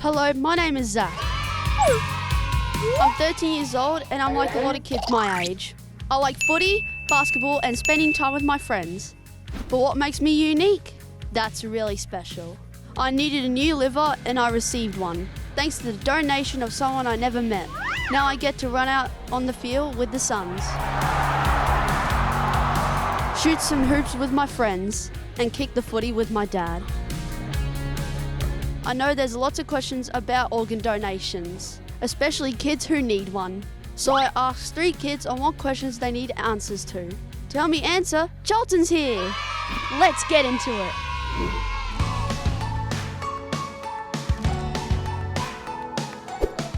Hello, my name is Zach. I'm 13 years old and I'm like a lot of kids my age. I like footy, basketball and spending time with my friends. But what makes me unique? That's really special. I needed a new liver and I received one, thanks to the donation of someone I never met. Now I get to run out on the field with the Suns, shoot some hoops with my friends and kick the footy with my dad. I know there's lots of questions about organ donations, especially kids who need one. So I asked 3 kids on what questions they need answers to. To help me answer, Charlton's here. Let's get into it.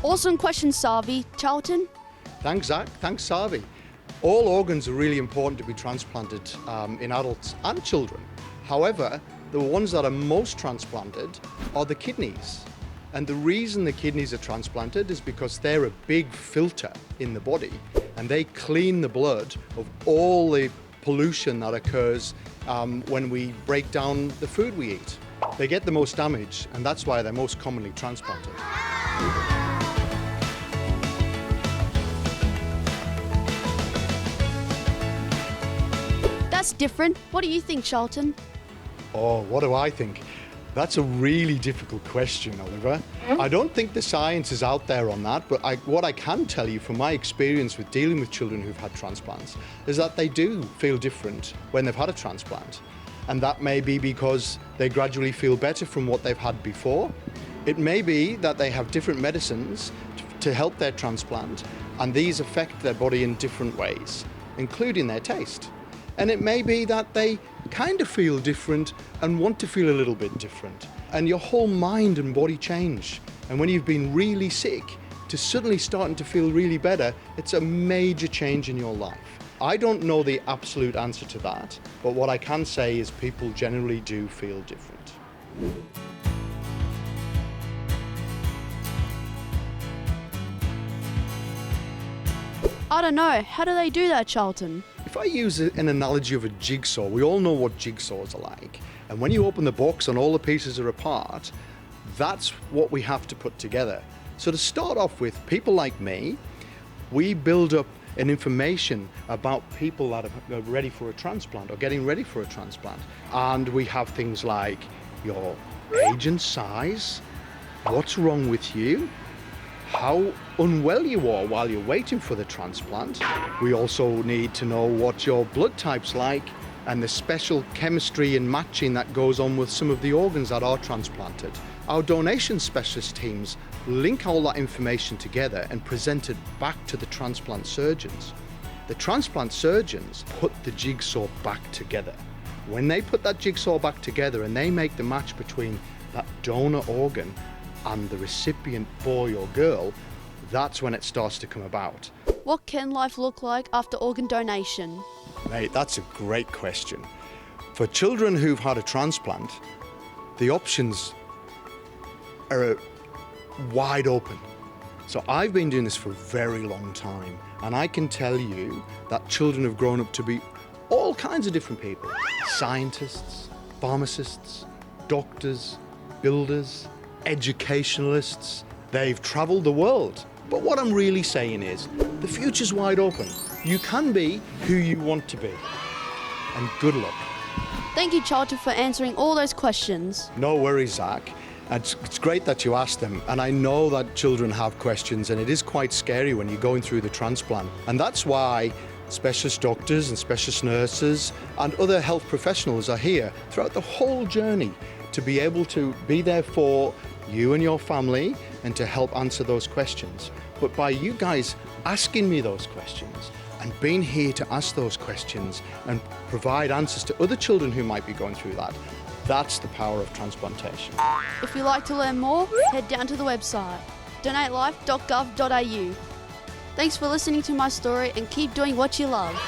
Awesome question, Savi. Charlton? Thanks, Zach. Thanks, Savi. All organs are really important to be transplanted in adults and children. However, the ones that are most transplanted are the kidneys. And the reason the kidneys are transplanted is because they're a big filter in the body and they clean the blood of all the pollution that occurs when we break down the food we eat. They get the most damage and that's why they're most commonly transplanted. That's different. What do you think, Charlton? Oh, what do I think? That's a really difficult question, Oliver. I don't think the science is out there on that, but what I can tell you from my experience with dealing with children who've had transplants is that they do feel different when they've had a transplant. And that may be because they gradually feel better from what they've had before. It may be that they have different medicines to help their transplant, and these affect their body in different ways, including their taste. And it may be that they kind of feel different and want to feel a little bit different. And your whole mind and body change. And when you've been really sick, to suddenly starting to feel really better, it's a major change in your life. I don't know the absolute answer to that, but what I can say is people generally do feel different. I don't know. How do they do that, Charlton? If I use an analogy of a jigsaw, we all know what jigsaws are like. And when you open the box and all the pieces are apart, that's what we have to put together. So to start off with, people like me, we build up an information about people that are ready for a transplant or getting ready for a transplant. And we have things like your age and size, what's wrong with you, how unwell you are while you're waiting for the transplant. We also need to know what your blood type's like and the special chemistry and matching that goes on with some of the organs that are transplanted. Our donation specialist teams link all that information together and present it back to the transplant surgeons. The transplant surgeons put the jigsaw back together. When they put that jigsaw back together and they make the match between that donor organ and the recipient boy or girl, that's when it starts to come about. What can life look like after organ donation? Mate, that's a great question. For children who've had a transplant, the options are wide open. So I've been doing this for a very long time, and I can tell you that children have grown up to be all kinds of different people. Scientists, pharmacists, doctors, builders, educationalists. They've traveled the world. But what I'm really saying is, the future's wide open. You can be who you want to be. And good luck. Thank you, Charlton, for answering all those questions. No worries, Zach. It's great that you asked them. And I know that children have questions, and it is quite scary when you're going through the transplant. And that's why specialist doctors and specialist nurses and other health professionals are here throughout the whole journey to be able to be there for you and your family and to help answer those questions. But by you guys asking me those questions and being here to ask those questions and provide answers to other children who might be going through that, that's the power of transplantation. If you'd like to learn more, head down to the website, donatelife.gov.au. Thanks for listening to my story and keep doing what you love.